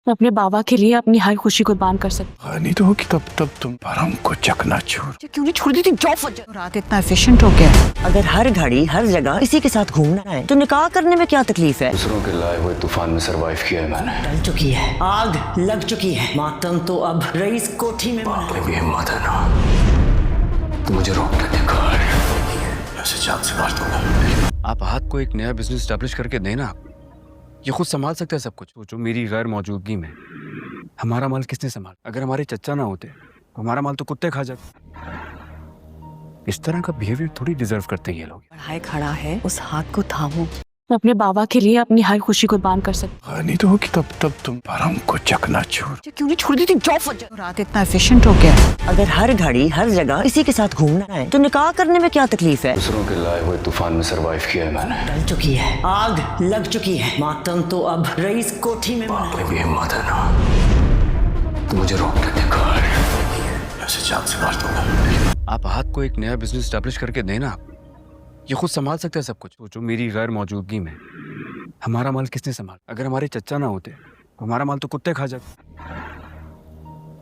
मैं अपने बाबा के लिए अपनी हर खुशी कुर्बान कर सकती नहीं तो होगी तब तुम भरम को चकनाचूर। हूँ। क्यों नहीं छोड़ देती जॉब वजह रात इतना एफिशिएंट हो गया। अगर हर घड़ी हर जगह इसी के साथ घूमना है तो निकाह करने में क्या तकलीफ है। दूसरों के लाए हुए तूफान में सरवाइव किया है मैंने। डल चुकी है, आग लग चुकी है, मातम तो अब रईस कोठी में बाप में भी हिम्मत है ना तो मुझे रोक के दिखा, ऐसे जान से मार दूंगा। आप हाथ को एक नया बिजनेस स्टैब्लिश करके देना, ये खुद संभाल सकते हैं सब कुछ। जो मेरी गैर मौजूदगी में हमारा माल किसने संभाल। अगर हमारे चच्चा ना होते तो हमारा माल तो कुत्ते खा जाते। इस तरह का बिहेवियर थोड़ी डिजर्व करते हैं ये लोग। बढ़ाए खड़ा है, उस हाथ को थामो। मैं अपने बाबा के लिए अपनी हर खुशी कुर्बान कर सकती नहीं तो होगी तब तुम भरम को चकनाचूर। हूँ। क्यों नहीं छोड़ देती जॉब वजह रात इतना एफिशिएंट हो गया। अगर हर घड़ी हर जगह इसी के साथ घूमना है तो निकाह करने में क्या तकलीफ है। दूसरों के लाए हुए तूफान में सरवाइव किया है मैंने। डल चुकी है, आग लग चुकी है, मातम तो अब रईस कोठी में बाप में भी हिम्मत है ना तो मुझे रोक के दिखा, ऐसे जान से मार दूंगा। आप हाथ को एक नया बिजनेस स्टैब्लिश करके देना, ये खुद संभाल सकते हैं सब कुछ। जो मेरी गैर मौजूदगी में हमारा माल किसने संभाल। अगर हमारे चच्चा ना होते तो हमारा माल तो कुत्ते खा जाते।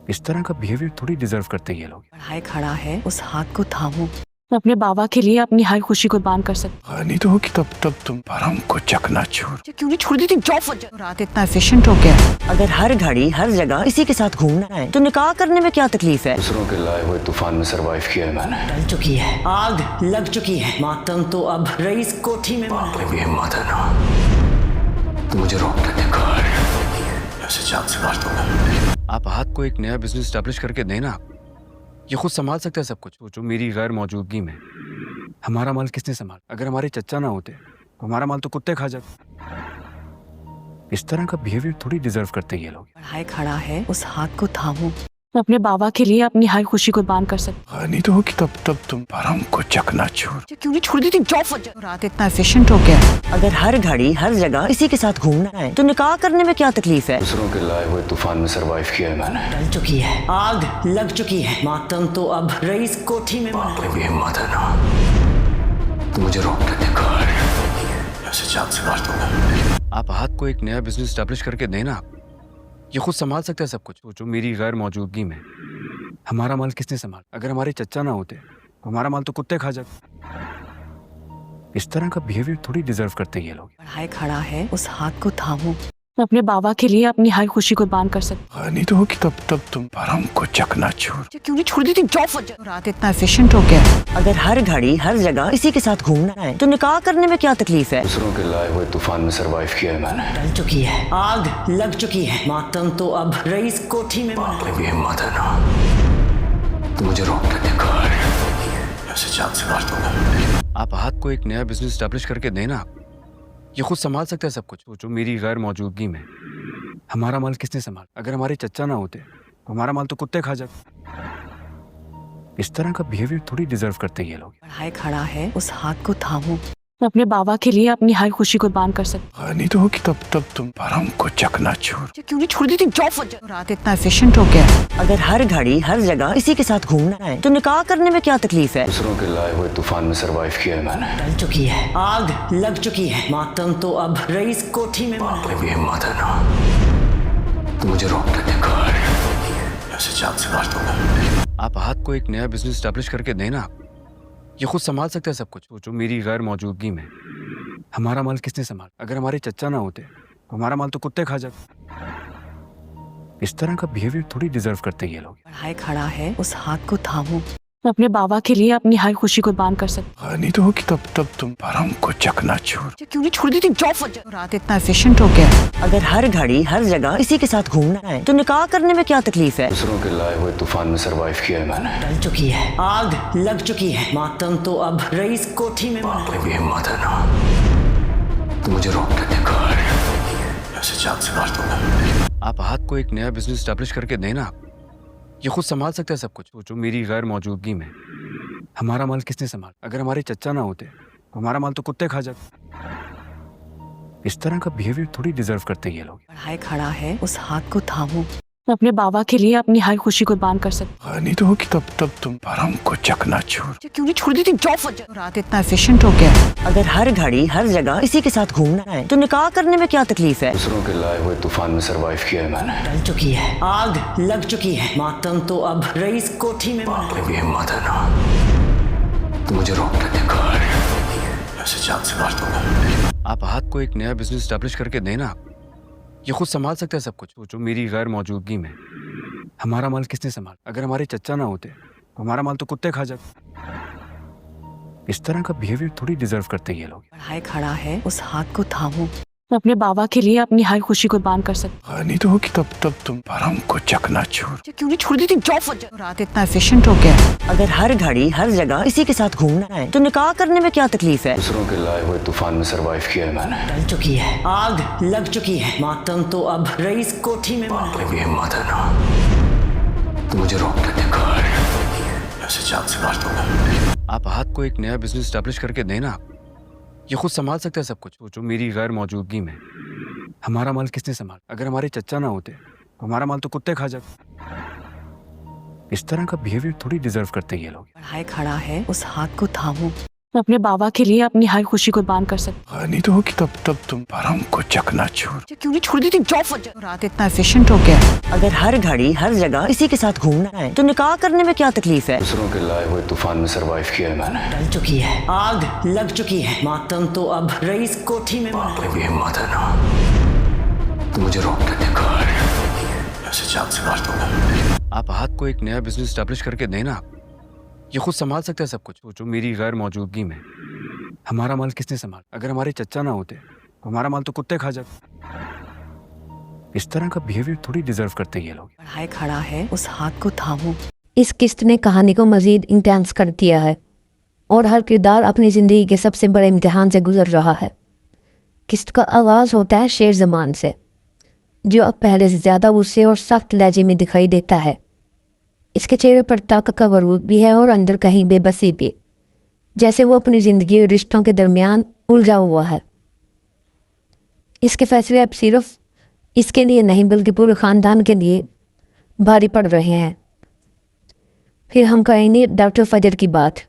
इस तरह का बिहेवियर थोड़ी डिजर्व करते हैं ये लोग। बढ़ाए खड़ा है, उस हाथ को थामो। मैं अपने बाबा के लिए अपनी हर खुशी कुर्बान कर सकती नहीं तो होगी तब तुम भरम को चकनाचूर। हूँ। क्यों नहीं छोड़ देती जॉब वजह रात इतना एफिशिएंट हो गया। अगर हर घड़ी हर जगह इसी के साथ घूमना है तो निकाह करने में क्या तकलीफ है। दूसरों के लाए हुए तूफान में सरवाइव किया है मैंने। डल चुकी है, आग लग चुकी है, मातम तो अब रईस कोठी में बाप में भी हिम्मत है ना तो मुझे रोक के दिखा, ऐसे जान से मार दूंगा। आप हाथ को एक नया बिजनेस स्टैब्लिश करके देना, ये खुद संभाल सकते हैं सब कुछ। जो मेरी गैर मौजूदगी में हमारा माल किसने संभाल। अगर हमारे चच्चा ना होते तो हमारा माल तो कुत्ते खा जाते। इस तरह का बिहेवियर थोड़ी डिजर्व करते हैं ये लोग। बढ़ाए खड़ा है, उस हाथ को थामो। मैं अपने बाबा के लिए अपनी हर खुशी कुर्बान कर सकती नहीं तो होगी तब तुम भरम को चकनाचूर। हूँ। क्यों नहीं छोड़ देती जॉब वजह रात इतना एफिशिएंट हो गया। अगर हर घड़ी हर जगह इसी के साथ घूमना है तो निकाह करने में क्या तकलीफ है। दूसरों के लाए हुए तूफान में सरवाइव किया है मैंने। डल चुकी है, आग लग चुकी है, मातम तो अब रईस कोठी में बाप में भी हिम्मत है ना तो मुझे रोक के दिखा, ऐसे जान से मार दूंगा। आप हाथ को एक नया बिजनेस स्टैब्लिश करके देना, ये खुद संभाल सकते हैं सब कुछ। जो मेरी गैर मौजूदगी में हमारा माल किसने संभाल। अगर हमारे चच्चा ना होते तो हमारा माल तो कुत्ते खा जाते। इस तरह का बिहेवियर थोड़ी डिजर्व करते हैं ये लोग। बढ़ाए खड़ा है, उस हाथ को थामो। मैं अपने बाबा के लिए अपनी हर खुशी कुर्बान कर सकती नहीं तो होगी तब तुम भरम को चकनाचूर। हूँ। क्यों नहीं छोड़ देती जॉब वजह रात इतना एफिशिएंट हो गया। अगर हर घड़ी हर जगह इसी के साथ घूमना है तो निकाह करने में क्या तकलीफ है। दूसरों के लाए हुए तूफान में सरवाइव किया है मैंने। डल चुकी है, आग लग चुकी है, मातम तो अब रईस कोठी में बाप में भी हिम्मत है ना तो मुझे रोक के दिखा, ऐसे जान से मार दूंगा। आप हाथ को एक नया बिजनेस स्टैब्लिश करके देना, ये खुद संभाल सकते हैं सब कुछ। जो मेरी गैर मौजूदगी में हमारा माल किसने संभाल। अगर हमारे चच्चा ना होते तो हमारा माल तो कुत्ते खा जाते। इस तरह का बिहेवियर थोड़ी डिजर्व करते हैं ये लोग। बढ़ाए खड़ा है, उस हाथ को थामो। मैं अपने बाबा के लिए अपनी हर खुशी कुर्बान कर सकती नहीं तो होगी तब तुम भरम को चकनाचूर। हूँ। क्यों नहीं छोड़ देती जॉब वजह रात इतना एफिशिएंट हो गया। अगर हर घड़ी हर जगह इसी के साथ घूमना है तो निकाह करने में क्या तकलीफ है। दूसरों के लाए हुए तूफान में सरवाइव किया है मैंने। डल चुकी है, आग लग चुकी है, मातम तो अब रईस कोठी में बाप में भी हिम्मत है ना तो मुझे रोक के दिखा, ऐसे जान से मार दूंगा। आप हाथ को एक नया बिजनेस स्टैब्लिश करके देना, ये खुद संभाल सकते हैं सब कुछ। जो मेरी गैर मौजूदगी में हमारा माल किसने संभाल। अगर हमारे चच्चा ना होते तो हमारा माल तो कुत्ते खा जाते। इस तरह का बिहेवियर थोड़ी डिजर्व करते हैं ये लोग। बढ़ाए खड़ा है, उस हाथ को थामो। मैं अपने बाबा के लिए अपनी हर खुशी कुर्बान कर सकती नहीं तो होगी तब तुम भरम को चकनाचूर। हूँ। क्यों नहीं छोड़ देती जॉब वजह रात इतना एफिशिएंट हो गया। अगर हर घड़ी हर जगह इसी के साथ घूमना है तो निकाह करने में क्या तकलीफ है। दूसरों के लाए हुए तूफान में सरवाइव किया है मैंने। डल चुकी है, आग लग चुकी है, मातम तो अब रईस कोठी में बाप में भी हिम्मत है ना तो मुझे रोक के दिखा, ऐसे जान से मार दूंगा। आप हाथ को एक नया बिजनेस स्टैब्लिश करके देना, ये खुद संभाल सकते हैं सब कुछ। जो मेरी गैर मौजूदगी में हमारा माल किसने संभाल। अगर हमारे चच्चा ना होते तो हमारा माल तो कुत्ते खा जाते। इस तरह का बिहेवियर थोड़ी डिजर्व करते हैं ये लोग। बढ़ाए खड़ा है, उस हाथ को थामो। मैं अपने बाबा के लिए अपनी हर खुशी कुर्बान कर सकती गनी तो होगी तब तुम भरम को चकनाचूर। हूँ। क्यों नहीं छोड़ देती जॉब फजर। और रात इतना एफिशिएंट हो गया है। अगर हर घड़ी हर जगह इसी के साथ घूमना है तो निकाह करने में क्या तकलीफ है? दूसरों के लाए हुए तूफान में सरवाइव किया है मैंने। टल चुकी है, आग लग चुकी है, मातम तो अब रईस कोठी में मना। भी हिम्मत है ना तो मुझे रोक के दिखा, ऐसे जान से मार दूंगा। आप हाथ को एक नया बिजनेस स्टैब्लिश करके देना, ये खुद संभाल सकते हैं सब कुछ। सोचो मेरी गैर मौजूदगी में हमारा माल किसने संभाल? अगर हमारे चचा ना होते तो हमारा माल तो कुत्ते खा जाते। इस तरह का बिहेवियर थोड़ी डिजर्व करते हैं ये लोग। बढ़ाए खड़ा है, उस हाथ को थामो। मैं अपने बाबा के लिए अपनी हर खुशी कुर्बान कर सकती गनी तो होगी तब तुम भरम को चकनाचूर। हूँ। क्यों नहीं छोड़ देती जॉब फजर। और रात इतना एफिशिएंट हो गया है। अगर हर घड़ी हर जगह इसी के साथ घूमना है तो निकाह करने में क्या तकलीफ है? दूसरों के लाए हुए तूफान में सरवाइव किया है मैंने। टल चुकी है, आग लग चुकी है, मातम तो अब रईस कोठी में मना। भी हिम्मत है ना तो मुझे रोक के दिखा, ऐसे जान से मार दूंगा। आप हाथ को एक नया बिजनेस स्टैब्लिश करके देना, ये खुद संभाल सकते हैं सब कुछ। सोचो मेरी गैर मौजूदगी में हमारा माल किसने संभाल? अगर हमारे चचा ना होते तो हमारा माल तो कुत्ते खा जाते। इस तरह का बिहेवियर थोड़ी डिजर्व करते हैं ये लोग। बढ़ाए खड़ा है, उस हाथ को थामो। मैं अपने बाबा के लिए अपनी हर खुशी कुर्बान कर सकती गनी तो होगी तब तुम भरम को चकनाचूर। हूँ। क्यों नहीं छोड़ देती जॉब फजर। और रात इतना एफिशिएंट हो गया है। अगर हर घड़ी हर जगह इसी के साथ घूमना है तो निकाह करने में क्या तकलीफ है? दूसरों के लाए हुए तूफान में सरवाइव किया है मैंने। टल चुकी है, आग लग चुकी है, मातम तो अब रईस कोठी में मना। भी हिम्मत है ना तो मुझे रोक के दिखा, ऐसे जान से मार दूंगा। आप हाथ को एक नया बिजनेस स्टैब्लिश करके देना, ये खुद संभाल सकते हैं सब कुछ। सोचो मेरी गैर मौजूदगी में हमारा माल किसने संभाल? अगर हमारे चचा ना होते तो हमारा माल तो कुत्ते खा जाते। इस तरह का बिहेवियर थोड़ी डिजर्व करते हैं ये लोग। बढ़ाए खड़ा है, उस हाथ को थामो। इस किस्त ने कहानी को मजीद इंटेंस कर दिया है और हर किरदार अपनी ज़िंदगी के सबसे बड़े इम्तिहान से गुजर रहा है। किस्त का आगाज़ होता है शेर ज़मान से, जो अब पहले से ज़्यादा गुस्से और सख्त लहजे में दिखाई देता है। इसके चेहरे पर ताकत का वरूद भी है और अंदर कहीं बेबसी भी, जैसे वो अपनी ज़िंदगी और रिश्तों के दरमियान उलझा हुआ है। इसके फैसले अब सिर्फ इसके लिए नहीं बल्कि पूरे ख़ानदान के लिए भारी पड़ रहे हैं। फिर हम कहेंगे डॉक्टर फजर की बात।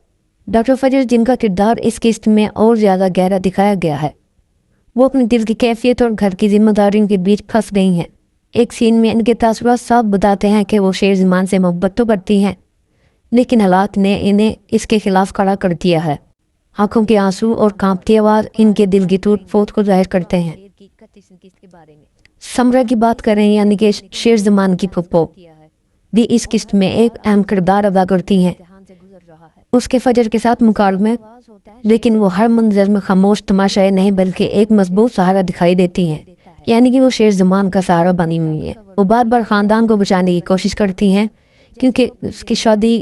डॉक्टर फजर जिनका किरदार इस किस्त में और ज़्यादा गहरा दिखाया गया है, वो अपनी दिल की कैफियत और घर की जिम्मेदारियों के बीच फंस गई हैं। एक सीन में इनके तासुरात साफ बताते हैं कि वो शेर ज़मान से मोहब्बत तो करती हैं, लेकिन हालात ने इन्हें इसके खिलाफ खड़ा कर दिया है। आंखों के आंसू और कांपती आवाज़ इनके दिल की टूट फूट को जाहिर करते हैं। समरा की बात करें यानी कि शेर ज़मान की फुप्पो भी इस किस्त में एक अहम किरदार अदा करती हैं। उसके फजर के साथ मुकाबले में, लेकिन वो हर मंजर में खामोश तमाशाए नहीं बल्कि एक मजबूत सहारा दिखाई देती हैं, यानी कि वो शेर ज़मान का सहारा बनी हुई है। वो बार बार ख़ानदान को बचाने की कोशिश करती हैं क्योंकि उसकी शादी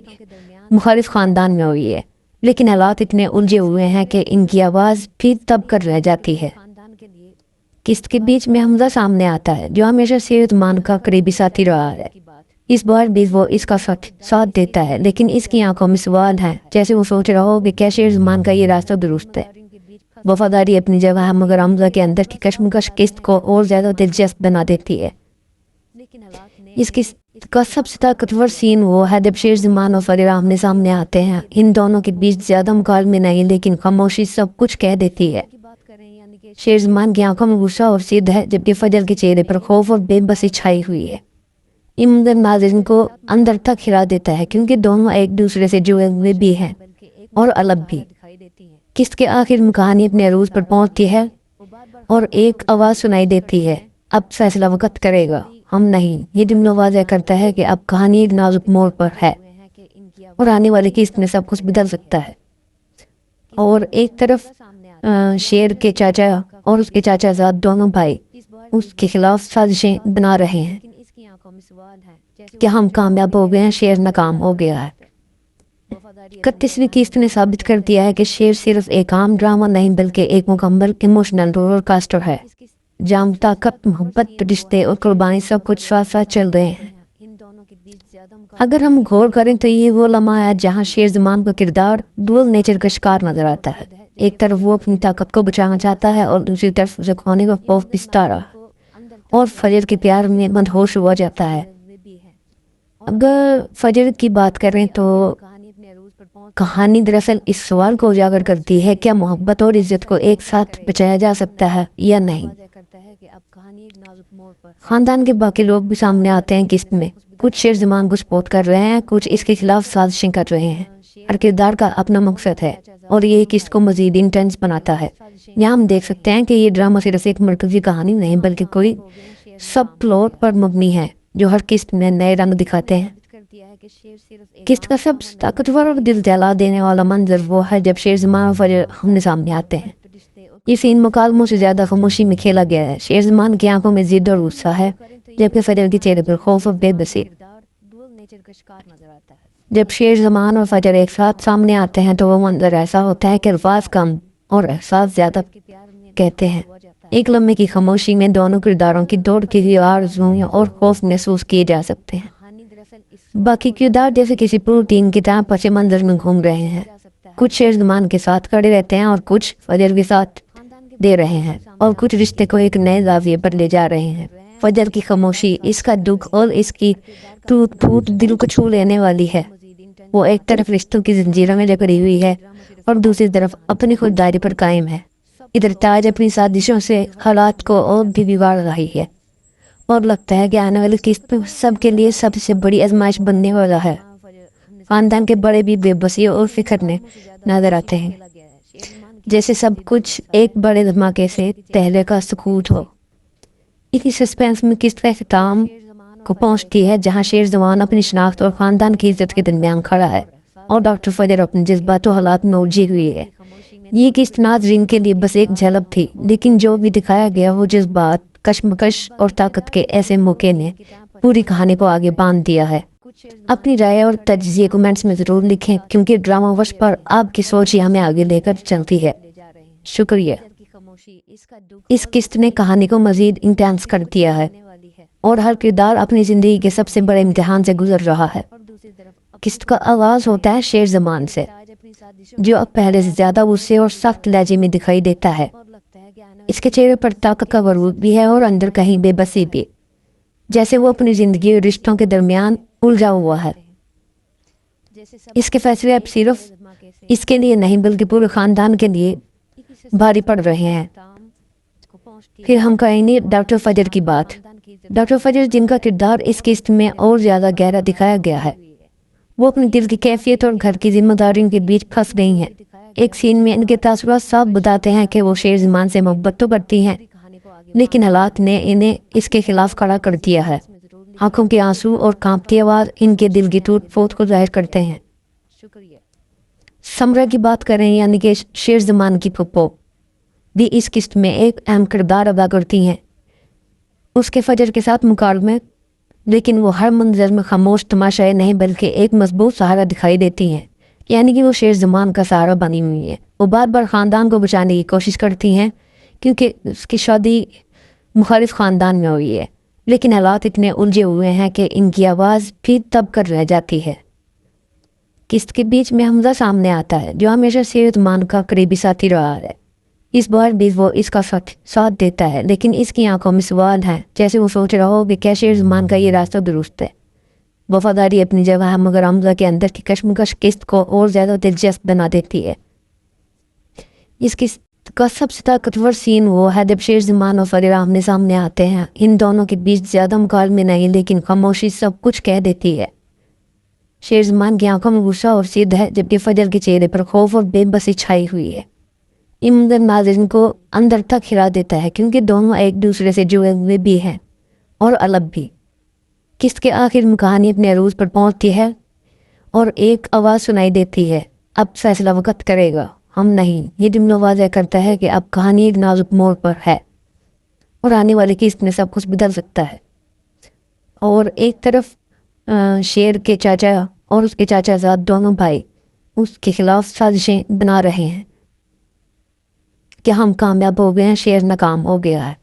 मुखालिफ ख़ानदान में हुई है, लेकिन हालात इतने उलझे हुए हैं कि इनकी आवाज़ फिर तब कर रह जाती है। किस्त के बीच में हमजा सामने आता है, जो हमेशा शेर ज़मान का करीबी साथी रहा है। इस बार भी वो इसका साथ देता है, लेकिन इसकी आंखों में सवाल है, जैसे वो सोच रहा हो कि क्या शेर ज़मान का ये रास्ता दुरुस्त है। वफादारी अपनी जगह है, मगर हमजा के अंदर की कश्मकश किस्त को और ज़्यादा दिलचस्प बना देती है। इस किस्त का सबसे ताकतवर सीन वो है जब शेर ज़मान और फजर आमने सामने आते हैं। इन दोनों के बीच ज़्यादा मुकाबले नहीं, लेकिन खामोशी सब कुछ कह देती है। शेर ज़मान की आंखों में गुस्सा और सिद्ध है, जबकि फजर के चेहरे पर खौफ और बेबसी छाई हुई है। ये मंजर नाज़रीन को अंदर तक हिला देता है, क्योंकि दोनों एक दूसरे से जुड़े हुए भी हैं और अलग भी। किस्त के आखिर में कहानी अपने अरूज पर पहुंचती है और एक आवाज़ सुनाई देती है, अब फैसला वक्त करेगा, हम नहीं। ये जुमला वाज़ह करता है कि अब कहानी एक नाजुक मोड़ पर है और आने वाली किस्त में सब कुछ बदल सकता है। और एक तरफ शेर के चाचा और उसके चाचा ज़ाद दोनों भाई उसके खिलाफ साजिशें बना रहे हैं कि हम कामयाब हो गए हैं, शेर नाकाम हो गया है। 31वीं किस्त ने साबित कर दिया है कि शेर सिर्फ एक आम ड्रामा नहीं बल्कि एक मुकम्मल इमोशनल रोलर कोस्टर है, जहाँ ताकत, मोहब्बत, रिश्ते और कुर्बानी सब कुछ साथ साथ चल रहे हैं। अगर हम गौर करें तो ये वो लम्हा है जहाँ शेर ज़मान का किरदार डुअल नेचर का शिकार नजर आता है। एक तरफ वो अपनी ताकत को बचाना चाहता है और दूसरी तरफ उसे खोने का खौफ बिस्तारा और फजर के प्यार में मदहोश हुआ जाता है। अगर फजर की बात करें तो कहानी दरअसल इस सवाल को उजागर करती है, क्या मोहब्बत और इज्जत को एक साथ बचाया जा सकता है या नहीं। खानदान के बाकी लोग भी सामने आते हैं किस्त में। कुछ शेर ज़मान को सपोर्ट कर रहे हैं, कुछ इसके खिलाफ साजिशें कर रहे हैं। हर किरदार का अपना मकसद है और ये किस्त को मजीद इंटेंस बनाता है। यहाँ हम देख सकते हैं कि ये ड्रामा सिर्फ एक मरकजी कहानी नहीं बल्कि कोई सब प्लॉट पर मबनी है जो हर किस्त में नए रंग दिखाते हैं। किस्त का सबसे ताकतवर और दिल दहला देने वाला मंजर वो है जब शेर ज़मान और फजर हमने सामने आते हैं। ये सीन मुकालमों से ज्यादा खामोशी में खेला गया है। शेर ज़मान की आंखों में जिद और गुस्सा है जबकि फजर के चेहरे पर खौफ और बेबसी। जब शेर ज़मान और फजर एक साथ सामने आते हैं तो वो मंजर ऐसा होता है कि अल्फाज कम और एहसास ज्यादा कहते हैं। एक लम्हे की खामोशी में दोनों किरदारों की दौड़ की हुई आरज़ुओं और खौफ महसूस किए जा सकते हैं। बाकी किरदार जैसे किसी प्रोटीन की तरह पचे मंजर में घूम रहे हैं। कुछ शेर ज़मान के साथ खड़े रहते हैं और कुछ फजर के साथ दे रहे हैं और कुछ रिश्ते को एक नए जाविये पर ले जा रहे हैं। फजर की खामोशी, इसका दुख और इसकी टूट फूट दिल को छू लेने वाली है। वो एक तरफ रिश्तों की जंजीरों में जकड़ी हुई है और दूसरी तरफ अपनी खुददारी पर कायम है। इधर ताज अपनी साजिशों से हालात को और भी बिगाड़ रही है और लगता है कि आने वाली किस्त में सबके लिए सबसे बड़ी आजमाइश बनने वाला है। खानदान के बड़े भी बेबसी और फिक्र में नजर आते हैं, जैसे सब कुछ एक बड़े धमाके से पहले का सुकूत हो। इसी सस्पेंस में किस्त का इख्तिताम को पहुंचती है जहां शेर ज़मान अपनी शनाख्त और खानदान की इज्जत के दरमियान खड़ा है और डॉक्टर फजर अपने जज्बात और हालात में उलझी हुई है। ये किस्त नाज़रीन के लिए बस एक झलक थी, लेकिन जो भी दिखाया गया वो जज्बात, कश्मकश और ताकत के ऐसे मौके ने पूरी कहानी को आगे बांध दिया है। अपनी राय और तजज़िये कमेंट्स में ज़रूर लिखें क्योंकि ड्रामा वश पर आपकी सोच ही हमें आगे लेकर चलती है। शुक्रिया। इस किस्त ने कहानी को मजीद इंटेंस कर दिया है और हर किरदार अपनी ज़िंदगी के सबसे बड़े इम्तिहान से गुजर रहा है। किस्त का आगाज़ होता है शेर ज़मान से, जो अब पहले से ज़्यादा गुस्से और सख्त लहजे में दिखाई देता है। इसके चेहरे पर ताकत का वरूद भी है और अंदर कहीं बेबसी भी, जैसे वो अपनी ज़िंदगी और रिश्तों के दरमियान उलझा हुआ है। इसके फैसले अब सिर्फ इसके लिए नहीं बल्कि पूरे खानदान के लिए भारी पड़ रहे हैं। फिर हम कहेंगे डॉक्टर फजर की बात। डॉक्टर फजर जिनका किरदार इस किस्त में और ज़्यादा गहरा दिखाया गया है, वो अपने दिल की कैफियत और घर की जिम्मेदारियों के बीच फंस गई हैं। एक सीन में इनके तासुरात साफ बताते हैं कि वो शेर ज़मान से मोहब्बत तो करती हैं, लेकिन हालात ने इन्हें इसके खिलाफ खड़ा कर दिया है। आंखों के आंसू और कांपती आवाज़ इनके दिल की टूट फूट को जाहिर करते हैं। समरा की बात करें यानी कि शेर ज़मान की पप्पो भी इस किस्त में एक अहम किरदार अदा करती हैं। उसके फजर के साथ मुकाबले में, लेकिन वो हर मंजर में खामोश तमाशाए नहीं बल्कि एक मजबूत सहारा दिखाई देती हैं। यानी कि वो शेर ज़मान का सहारा बनी हुई है। वो बार बार ख़ानदान को बचाने की कोशिश करती हैं क्योंकि उसकी शादी मुखालिफ ख़ानदान में हुई है, लेकिन हालात इतने उलझे हुए हैं कि इनकी आवाज़ फिर तब कर रह जाती है। किस्त के बीच में हमजा सामने आता है जो हमेशा शेर ज़मान का करीबी साथी रहा है। इस बार भी वो इसका साथ देता है, लेकिन इसकी आंखों में सवाल है, जैसे वो सोच रहा हो कि क्या शेर ज़मान का ये रास्ता दुरुस्त है। वफादारी अपनी जगह है, मगर हमजा के अंदर की कश्मकश किस्त को और ज़्यादा दिलचस्प बना देती है। इस किस्त का सबसे ताकतवर सीन वो है जब शेर ज़मान और फजर आमने सामने आते हैं। इन दोनों के बीच ज़्यादा मुकाबले नहीं, लेकिन खामोशी सब कुछ कह देती है। शेर ज़मान की आंखों में गुस्सा और जिद है, जबकि फजर के चेहरे पर खौफ और बेबसी छाई हुई है। इमदर नाज़रीन को अंदर तक हिला देता है क्योंकि दोनों एक दूसरे से जुड़े हुए भी हैं और अलग भी। किस्त के आखिर में कहानी अपने अरूज पर पहुंचती है और एक आवाज़ सुनाई देती है, अब फैसला वक्त करेगा, हम नहीं। ये जुमला वाज़ह करता है कि अब कहानी एक नाजुक मोड़ पर है और आने वाली किस्त में सब कुछ बदल सकता है। और एक तरफ शेर के चाचा और उसके चाचा ज़ाद दोनों भाई उसके खिलाफ साजिशें बना रहे हैं कि हम कामयाब हो गए हैं, शेर नाकाम हो गया है।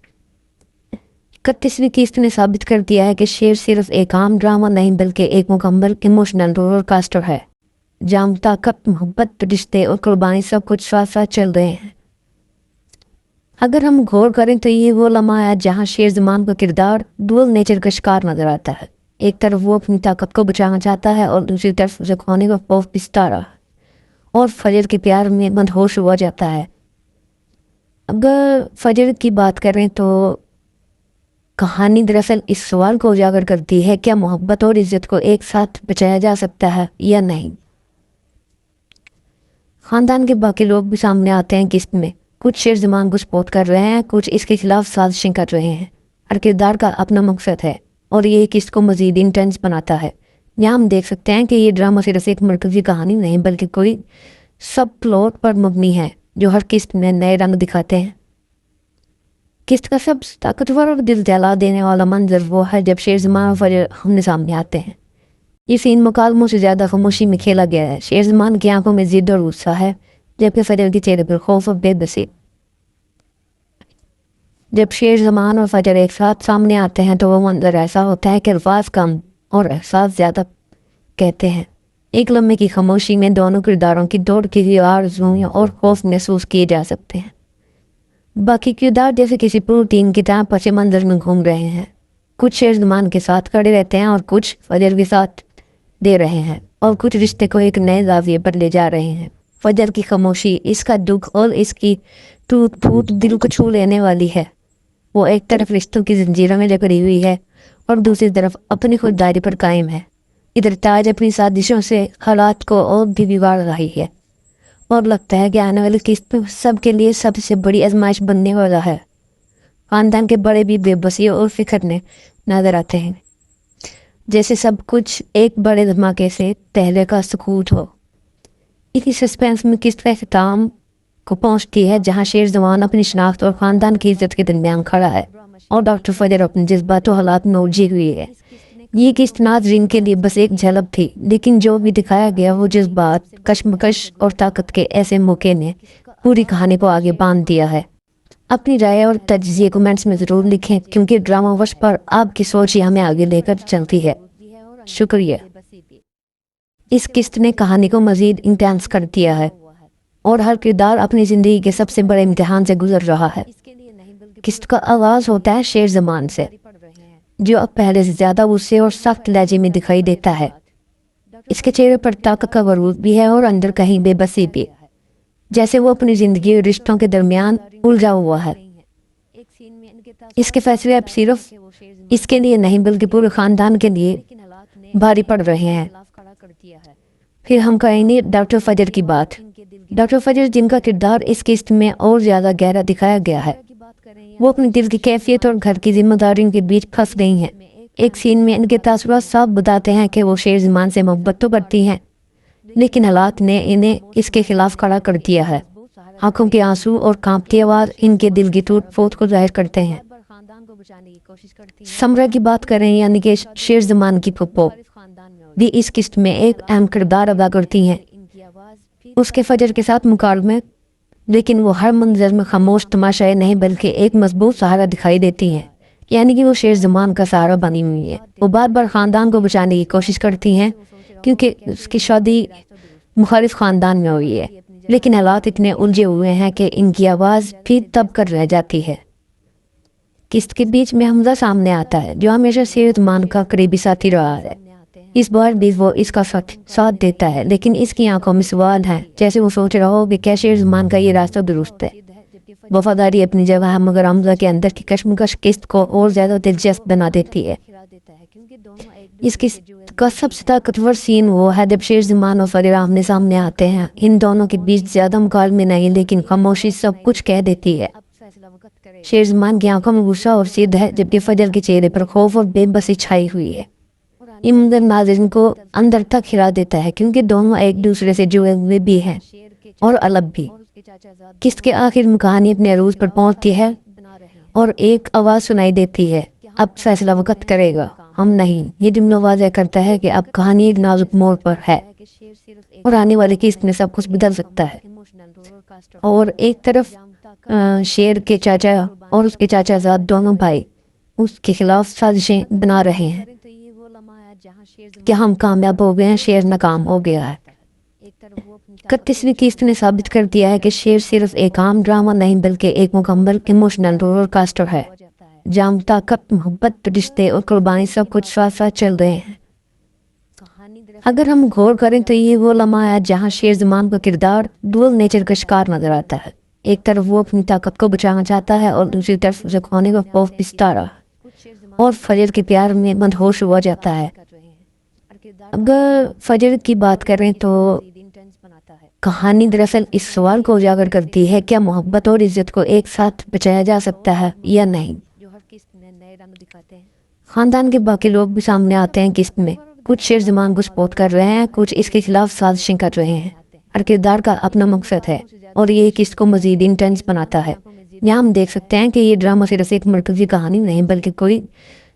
31वीं किस्त ने साबित कर दिया है कि शेर सिर्फ एक आम ड्रामा नहीं बल्कि एक मुकम्मल इमोशनल रोलर कोस्टर है, जहाँ ताकत, मोहब्बत, रिश्ते और कुर्बानी सब कुछ साथ साथ चल रहे हैं। अगर हम गौर करें तो ये वो लम्हा है जहाँ शेर ज़मान का किरदार डुअल नेचर का शिकार नजर आता है। एक तरफ वो अपनी ताकत को बचाना चाहता है और दूसरी तरफ उसे खोने का खौफ पिसता रहा और फजर के प्यार में मदहोश हुआ जाता है। अगर फजर की बात करें तो कहानी दरअसल इस सवाल को उजागर करती है, क्या मोहब्बत और इज्जत को एक साथ बचाया जा सकता है या नहीं। ख़ानदान के बाकी लोग भी सामने आते हैं किस्त में। कुछ शेर ज़मान को सपोर्ट कर रहे हैं, कुछ इसके खिलाफ साजिशें कर रहे हैं। हर किरदार का अपना मकसद है और ये किस्त को मज़ीद इंटेंस बनाता है। यहाँ हम देख सकते हैं कि ये ड्रामा सिर्फ एक मरकज़ी कहानी नहीं बल्कि कोई सब प्लॉट पर मबनी है जो हर किस्त में नए रंग दिखाते हैं। किस्त का सबसे ताकतवर और दिल दहला देने वाला मंजर वो है जब शेर ज़मान और फजर हमने सामने आते हैं। ये सीन मुकालमों से ज़्यादा खामोशी में खेला गया है। शेर ज़मान की आंखों में ज़िद और गुस्सा है जबकि फजर के चेहरे पर खौफ और बेबसी। जब शेर ज़मान और फजर एक साथ सामने आते हैं तो वो मंजर ऐसा होता है कि अल्फाज कम और एहसास ज़्यादा कहते हैं। एक लम्हे की खामोशी में दोनों किरदारों की दौड़ की आरज़ूएं और खौफ महसूस किए जा सकते हैं। बाकी किरदार जैसे किसी प्रोटीन की तरह पचे मंजर में घूम रहे हैं। कुछ शेर ज़मान के साथ खड़े रहते हैं और कुछ फजर के साथ दे रहे हैं और कुछ रिश्ते को एक नए ज़ाविये पर ले जा रहे हैं। फजर की खामोशी, इसका दुख और इसकी टूट फूट दिल को छू लेने वाली है। वो एक तरफ रिश्तों की जंजीरों में जकड़ी हुई है और दूसरी तरफ अपनी खुददारी पर कायम है। इधर ताज अपनी साजिशों से हालात को और भी बिगाड़ रही है और लगता है कि आने वाली किस्त में सबके लिए सबसे बड़ी आजमाइश बनने वाला है। ख़ानदान के बड़े भी बेबसी और फिक्र में नजर आते हैं, जैसे सब कुछ एक बड़े धमाके से पहले का सुकूत हो। इसी सस्पेंस में किस्त का अख्ताम को पहुंचती है जहां शेर ज़मान अपनी शनाख्त और ख़ानदान की इज्जत के दरमियान खड़ा है और डॉक्टर फजर अपने जज्बात और हालात में उलझी हुई है। ये किस्त नाज़रीन के लिए बस एक झलक थी, लेकिन जो भी दिखाया गया वो जज्बात, कशमकश और ताकत के ऐसे मौके ने पूरी कहानी को आगे बांध दिया है। अपनी राय और तज्ज़िये कमेंट्स में ज़रूर लिखें क्योंकि ड्रामा वर्स पर आपकी सोच ही हमें आगे लेकर चलती है। शुक्रिया। इस किस्त ने कहानी को मज़ीद इंटेंस कर दिया है और हर किरदार अपनी ज़िंदगी के सबसे बड़े इम्तिहान से गुजर रहा है। किस्त का आगाज़ होता है शेर ज़मान से, जो अब पहले से ज़्यादा गुस्से और सख्त लहजे में दिखाई देता है। इसके चेहरे पर ताकत का वरूद भी है और अंदर कहीं बेबसी भी, जैसे वो अपनी ज़िंदगी और रिश्तों के दरमियान उलझा हुआ है। इसके फैसले अब सिर्फ इसके लिए नहीं बल्कि पूरे ख़ानदान के लिए भारी पड़ रहे हैं। फिर हम कहेंगे डॉक्टर फजर की बात। डॉक्टर फजर जिनका किरदार इस किस्त में और ज़्यादा गहरा दिखाया गया है, वो अपनी दिल की कैफियत और घर की जिम्मेदारियों के बीच फंस गई हैं। एक सीन में इनके तासुरात साफ बताते हैं कि वो शेर ज़मान से मोहब्बत तो करती हैं, लेकिन हालात ने इन्हें इसके खिलाफ खड़ा कर दिया है। आंखों के आंसू और कांपती आवाज़ इनके दिल की टूट फूट को जाहिर करते हैं। समरा की बात करें यानी कि शेर ज़मान की फुप्पो भी इस किस्त में एक अहम किरदार अदा करती हैं। उसके फजर के साथ मुकाबले लेकिन वो हर मंजर में खामोश तमाशाए नहीं बल्कि एक मजबूत सहारा दिखाई देती हैं, यानी कि वो शेर ज़मान का सहारा बनी हुई है। वो बार बार ख़ानदान को बचाने की कोशिश करती हैं क्योंकि उसकी शादी मुखालिफ ख़ानदान में हुई है, लेकिन हालात इतने उलझे हुए हैं कि इनकी आवाज़ भी तब कर रह जाती है। किस्त के बीच में हमजा सामने आता है जो हमेशा शेर ज़मान का करीबी साथी रहा है। इस बार भी वो इसका साथ देता है, लेकिन इसकी आंखों में सवाल है, जैसे वो सोच रहा हो कि क्या शेर ज़मान का ये रास्ता दुरुस्त है। वफादारी अपनी जगह है मगर हमजा के अंदर की कशमकश किस्त को और ज़्यादा दिलचस्प बना देती है। इस किस्त का सबसे ताकतवर सीन वो है जब शेर ज़मान और फजर आमने सामने आते हैं। इन दोनों के बीच ज़्यादा मुकाबले नहीं, लेकिन खामोशी सब कुछ कह देती है। शेर ज़मान की आंखों में गुस्सा और जिद है जबकि फजर के चेहरे पर खौफ और बेबसी छाई हुई है। ये मंजर नाज़रीन को अंदर तक हिला देता है क्योंकि दोनों एक दूसरे से जुड़े हुए भी हैं और अलग भी। किस्त के आखिर में कहानी अपने अरूज पर पहुंचती है और एक आवाज़ सुनाई देती है, अब फैसला वक्त करेगा, हम नहीं। ये जुमला वाज़ह करता है कि अब कहानी एक नाजुक मोड़ पर है और आने वाली किस्त में सब कुछ बदल सकता है। और एक तरफ शेर के चाचा और उसके चाचाजाद दोनों भाई उसके खिलाफ साजिशें बना रहे हैं कि हम कामयाब हो गए हैं, शेर नाकाम हो गया है। 31वीं किस्त ने साबित कर दिया है कि शेर सिर्फ एक आम ड्रामा नहीं बल्कि एक मुकम्मल इमोशनल रोलर कोस्टर है। जाम ताकत मोहब्बत रिश्ते और कुर्बानी सब कुछ साथ साथ चल रहे हैं। अगर हम गौर करें तो ये वो लम्हा है जहाँ शेर ज़मान का किरदार डुअल नेचर का शिकार नजर आता है। एक तरफ वो अपनी ताकत को बचाना चाहता है और दूसरी तरफ उसे खोने का खौफ पिसता रहा और फजर के प्यार में मदहोश हुआ जाता है। अगर फजर की बात करें तो कहानी दरअसल इस सवाल को उजागर करती है, क्या मोहब्बत और इज्जत को एक साथ बचाया जा सकता है या नहीं। खानदान के बाकी लोग भी सामने आते हैं किस्त में। कुछ शेर ज़मान को सपोर्ट कर रहे हैं, कुछ इसके खिलाफ साजिशें कर रहे हैं। हर किरदार का अपना मकसद है और ये किस्त को मजीद इंटेंस बनाता है। यहाँ हम देख सकते हैं कि ये ड्रामा सिर्फ एक मरकजी कहानी नहीं बल्कि कोई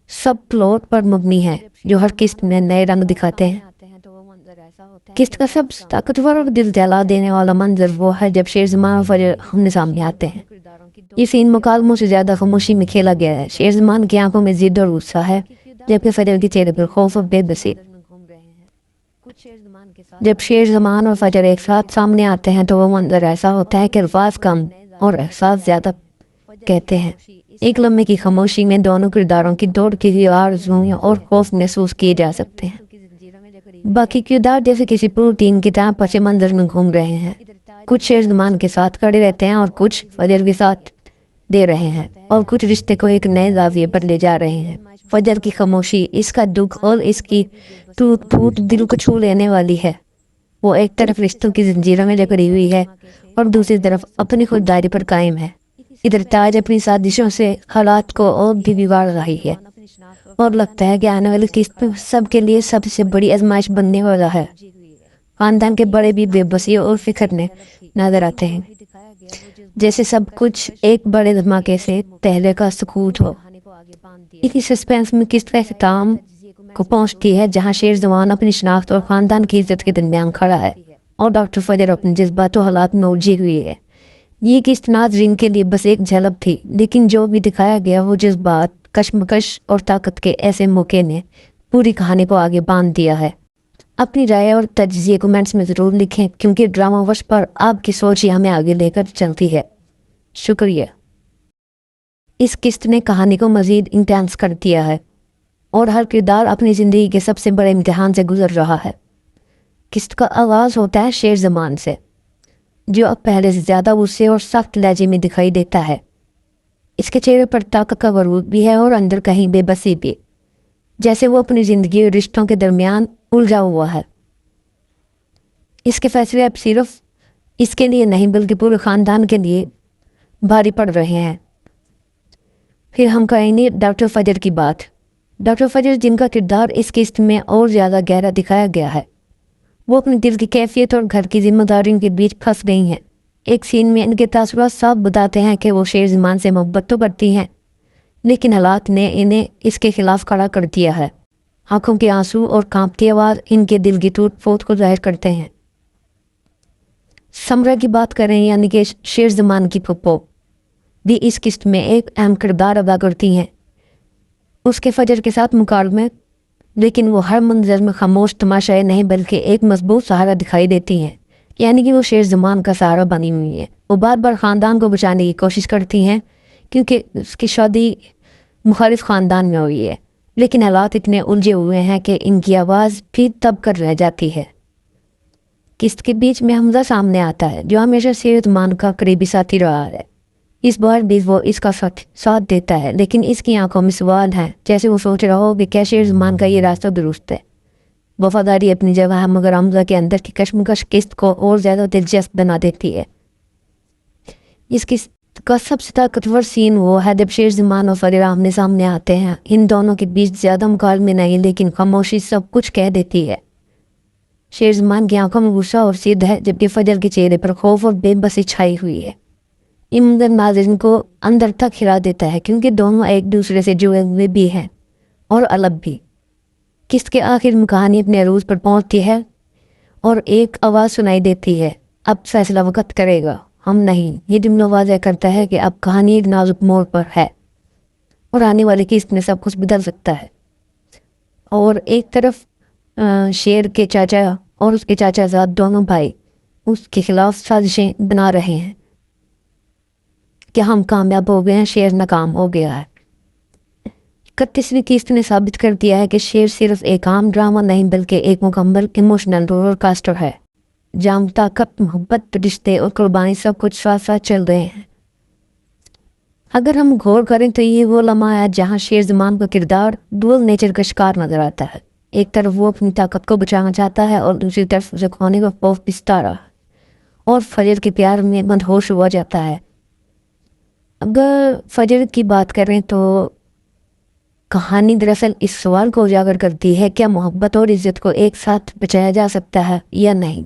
सब प्लॉट पर मबनी है जो हर किस्त में नए रंग दिखाते हैं। किस्त का सबसे ताकतवर और दिल दहला देने वाला मंजर वो है जब शेर ज़मान और फजर हमने सामने आते हैं। ये सीन मुकालमों से ज़्यादा खामोशी में खेला गया है। शेर ज़मान की आंखों में जिद और गुस्सा है जबकि फजर के चेहरे पर खौफ और बेबसी। जब शेर ज़मान और फजर एक साथ सामने आते हैं तो वो मंजर ऐसा होता है कि अल्फाज कम और एहसास ज़्यादा कहते हैं। एक लम्हे की खामोशी में दोनों किरदारों की दौड़ की हुई आरज़ुओं और खौफ महसूस किए जा सकते हैं। बाकी किरदार जैसे किसी प्रोटीन की तरह पचे मंजर में घूम रहे हैं। कुछ शेर ज़मान के साथ खड़े रहते हैं और कुछ फजर के साथ दे रहे हैं और कुछ रिश्ते को एक नए जाविये पर ले जा रहे हैं। फजर की खामोशी, इसका दुख और इसकी टूट फूट दिल को छू लेने वाली है। वो एक तरफ रिश्तों की जंजीरों में जकड़ी हुई है और दूसरी तरफ अपनी खुददारी पर कायम है। इधर ताज अपनी साजिशों से हालात को और भी बिगाड़ रही है और लगता है कि आने वाली किस्त में सबके लिए सबसे बड़ी आजमाइश बनने वाला है। खानदान के बड़े भी बेबसी और फिक्र में नजर आते हैं, जैसे सब कुछ एक बड़े धमाके से पहले का सुकूत हो। इसी सस्पेंस में किस्त का इख्तिताम को पहुंचती है जहां शेर ज़मान अपनी शनाख्त और खानदान की इज्जत के दरमियान खड़ा है और डॉक्टर फजर अपने जज्बात और हालात में उलझी हुई है। ये किस्त नाज़रीन के लिए बस एक झलक थी, लेकिन जो भी दिखाया गया वो जज्बात, कशमकश और ताकत के ऐसे मौके ने पूरी कहानी को आगे बांध दिया है। अपनी राय और तजज़िये कमेंट्स में ज़रूर लिखें क्योंकि ड्रामा वर्स पर आपकी सोच ही हमें आगे लेकर चलती है। शुक्रिया। इस किस्त ने कहानी को मज़ीद इंटेंस कर दिया है और हर किरदार अपनी ज़िंदगी के सबसे बड़े इम्तिहान से गुजर रहा है। किस्त का आगाज़ होता है शेर ज़मान से, जो अब पहले से ज़्यादा गुस्से और सख्त लहजे में दिखाई देता है। इसके चेहरे पर ताकत का वरूद भी है और अंदर कहीं बेबसी भी, जैसे वो अपनी ज़िंदगी और रिश्तों के दरमियान उलझा हुआ है। इसके फैसले अब सिर्फ इसके लिए नहीं बल्कि पूरे ख़ानदान के लिए भारी पड़ रहे हैं। फिर हम कहेंगे डॉक्टर फजर की बात। डॉक्टर फजर जिनका किरदार इस किस्त में और ज़्यादा गहरा दिखाया गया है, वो अपने दिल की कैफियत और घर की जिम्मेदारियों के बीच फंस गई हैं। एक सीन में इनके तासुरात साफ बताते हैं कि वो शेर ज़मान से मोहब्बत तो करती हैं, लेकिन हालात ने इन्हें इसके खिलाफ खड़ा कर दिया है। आंखों के आंसू और कांपती आवाज़ इनके दिल की टूट फूट को जाहिर करते हैं। समरा की बात करें यानी कि शेर ज़मान की फुप्पो भी इस किस्त में एक अहम किरदार अदा करती हैं। उसके फजर के साथ मुकाबले, लेकिन वो हर मंजर में खामोश तमाशाए नहीं बल्कि एक मजबूत सहारा दिखाई देती हैं। यानी कि वो शेर ज़मान का सहारा बनी हुई है। वो बार बार ख़ानदान को बचाने की कोशिश करती हैं क्योंकि उसकी शादी मुखालिफ ख़ानदान में हुई है, लेकिन हालात इतने उलझे हुए हैं कि इनकी आवाज़ फिर तब कर रह जाती है। किस्त के बीच में हमजा सामने आता है जो हमेशा शेर ज़मान का करीबी साथी रहा है। इस बार भी वो इसका साथ देता है, लेकिन इसकी आंखों में सवाल हैं, जैसे वो सोच रहा हो कि क्या शेर ज़मान का ये रास्ता दुरुस्त है। वफादारी अपनी जगह है, मगर हमजा के अंदर की कशमकश किस्त को और ज़्यादा दिलचस्प बना देती है। इस किस्त का सबसे ताकतवर सीन वो है जब शेर ज़मान और फजर आमने सामने आते हैं। इन दोनों के बीच ज़्यादा मुकाबले नहीं, लेकिन खामोशी सब कुछ कह देती है। शेर ज़मान की आंखों में गुस्सा और जिद है, जबकि फजर के चेहरे पर खौफ और बेबसी छाई हुई है। ये मंजर नाज़रीन को अंदर तक हिला देता है क्योंकि दोनों एक दूसरे से जुड़े हुए भी हैं और अलग भी। किस्त के आखिर में कहानी अपने अरूज पर पहुंचती है और एक आवाज़ सुनाई देती है, अब फैसला वक्त करेगा, हम नहीं। ये जुमला वाज़ह करता है कि अब कहानी एक नाजुक मोड़ पर है और आने वाली किस्त में सब कुछ बदल सकता है। और एक तरफ शेर के चाचा और उसके चाचाजाद दोनों भाई उसके खिलाफ साजिशें बना रहे हैं कि हम कामयाब हो गए हैं, शेर नाकाम हो गया है। 31वीं किस्त ने साबित कर दिया है कि शेर सिर्फ एक आम ड्रामा नहीं बल्कि एक मुकम्मल इमोशनल रोलर कोस्टर है, जहाँ ताकत, मोहब्बत, रिश्ते और कुर्बानी सब कुछ साथ साथ चल रहे हैं। अगर हम गौर करें तो ये वो लम्हा है जहाँ शेर ज़मान का किरदार डुअल नेचर का शिकार नजर आता है। एक तरफ वो अपनी ताकत को बचाना चाहता है और दूसरी तरफ उसे खोने का खौफ पिसता रहा और फजर के प्यार में मदहोश हुआ जाता है। अगर फजर की बात करें तो कहानी दरअसल इस सवाल को उजागर करती है, क्या मोहब्बत और इज्जत को एक साथ बचाया जा सकता है या नहीं।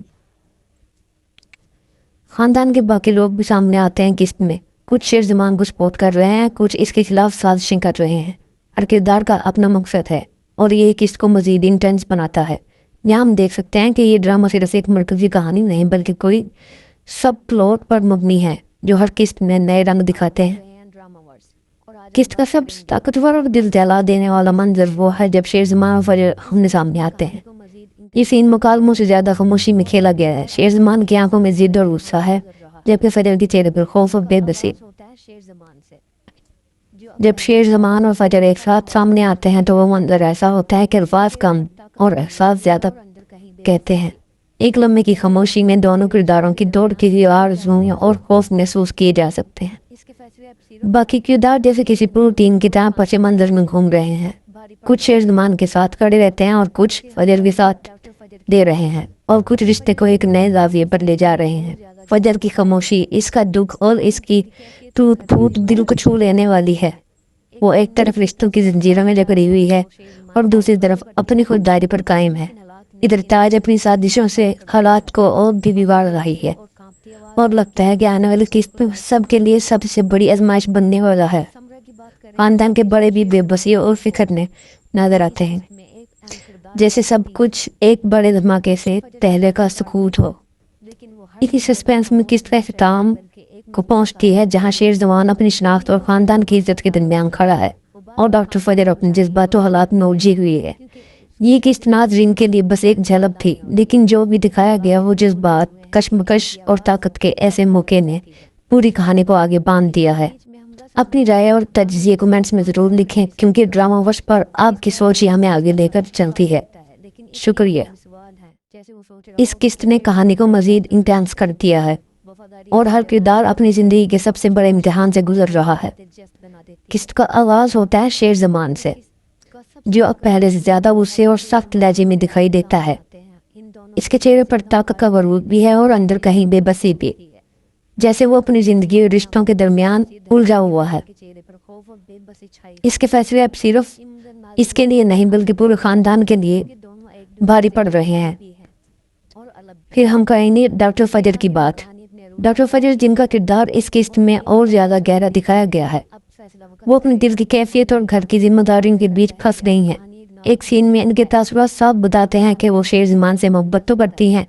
ख़ानदान के बाकी लोग भी सामने आते हैं किस्त में। कुछ शेर ज़मान को सपोर्ट कर रहे हैं, कुछ इसके खिलाफ साजिशें कर रहे हैं। हर किरदार का अपना मकसद है और ये किस्त को मज़ीद इंटेंस बनाता है। यहाँ हम देख सकते हैं कि ये ड्रामा सिर्फ एक मरकज़ी कहानी नहीं बल्कि कोई सब प्लॉट पर मबनी है जो हर किस्त में नए रंग दिखाते हैं। किस्त का सबसे ताकतवर और दिल दहला देने वाला मंजर वो है जब शेर ज़मान और फजर हमने सामने आते हैं। ये सीन मुकालमों से ज़्यादा खामोशी में खेला गया है। शेर ज़मान की आंखों में जिद और गुस्सा है जबकि फजर के चेहरे पर खौफ और बेबसी। जब शेर ज़मान और फजर एक साथ सामने आते हैं तो वो मंजर ऐसा होता है कि अल्फाज कम और एहसास ज़्यादा कहते हैं। एक लम्हे की खामोशी में दोनों किरदारों की दौड़ की आरज़ूएं और खौफ महसूस किए जा सकते हैं। बाकी किरदार जैसे किसी प्रोटीन की तरह पचे मंजर में घूम रहे हैं। कुछ शेर ज़मान के साथ खड़े रहते हैं और कुछ फजर के साथ दे रहे हैं और कुछ रिश्ते को एक नए जाविये पर ले जा रहे हैं। फजर की खामोशी, इसका दुख और इसकी टूट फूट दिल को छू लेने वाली है। वो एक तरफ रिश्तों की जंजीरों में जकड़ी हुई है और दूसरी तरफ अपनी खुददारी पर कायम है। इधर ताज अपनी साजिशों से हालात को और भी बिगाड़ रही है और लगता है कि आने वाली किस्त में सबके लिए सबसे बड़ी आजमाइश बनने वाला है। खानदान के बड़े भी बेबसी और फिक्र में नजर आते हैं, जैसे सब कुछ एक बड़े धमाके से पहले का सुकूत हो। इसी सस्पेंस में किस्त का इख्तिताम को पहुंचती है जहां शेर ज़मान अपनी शनाख्त और खानदान की इज्जत के दरमियान खड़ा है और डॉक्टर फजर अपने जज्बात और हालात में उलझी हुई है। ये किस्त नाज़रीन के लिए बस एक झलक थी, लेकिन जो भी दिखाया गया वो जज्बात, कश्मकश और ताकत के ऐसे मौके ने पूरी कहानी को आगे बांध दिया है। अपनी राय और तज्ज़िये कमेंट्स में ज़रूर लिखें क्योंकि ड्रामा वर्स पर आपकी सोच ही हमें आगे लेकर चलती है। शुक्रिया। इस किस्त ने कहानी को मज़ीद इंटेंस कर दिया है और हर किरदार अपनी ज़िंदगी के सबसे बड़े इम्तिहान से गुजर रहा है। किस्त का आगाज़ होता है शेर ज़मान से, जो अब पहले से ज़्यादा गुस्से और सख्त लहजे में दिखाई देता है। इसके चेहरे पर ताकत का वरूद भी है और अंदर कहीं बेबसी भी, जैसे वो अपनी ज़िंदगी और रिश्तों के दरमियान उलझा हुआ है। इसके फैसले अब सिर्फ इसके लिए नहीं बल्कि पूरे ख़ानदान के लिए भारी पड़ रहे हैं। फिर हम कहेंगे डॉक्टर फजर की बात। डॉक्टर फजर जिनका किरदार इस किस्त में और ज़्यादा गहरा दिखाया गया है, वो अपने दिल की कैफियत और घर की जिम्मेदारियों के बीच फंस गई हैं। एक सीन में इनके तासुरात साफ बताते हैं कि वो शेर ज़मान से मोहब्बत तो करती हैं,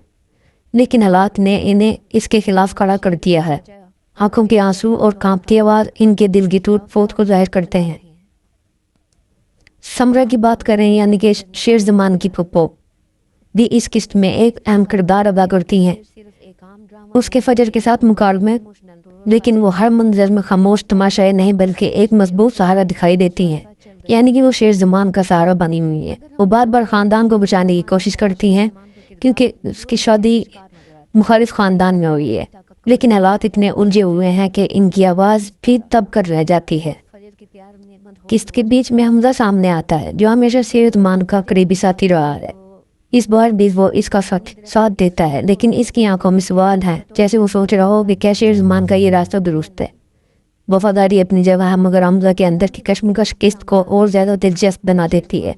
लेकिन हालात ने इन्हें इसके खिलाफ खड़ा कर दिया है। आंखों के आंसू और कांपती आवाज़ इनके दिल की टूट फूट को जाहिर करते हैं। समरा की बात करें यानी कि शेर ज़मान की फुप्पो भी इस किस्त में एक अहम किरदार अदा करती हैं। उसके फजर के साथ मुकाबले लेकिन वो हर मंजर में खामोश तमाशाए नहीं बल्कि एक मजबूत सहारा दिखाई देती हैं, यानी कि वो शेर ज़मान का सहारा बनी हुई है। वो बार बार ख़ानदान को बचाने की कोशिश करती हैं क्योंकि उसकी शादी मुखालिफ ख़ानदान में हुई है, लेकिन हालात इतने उलझे हुए हैं कि इनकी आवाज़ भी तब कर रह जाती है। किस्त के बीच में हमजा सामने आता है जो हमेशा शेर ज़मान का करीबी साथी रहा है। इस बार भी वो इसका साथ देता है, लेकिन इसकी आंखों में सवाल है, जैसे वो सोच रहा हो कि क्या शेर ज़मान का ये रास्ता दुरुस्त है। वफादारी अपनी जगह है मगर हमजा के अंदर की कश्मकश किस्त को और ज़्यादा दिलचस्प बना देती है।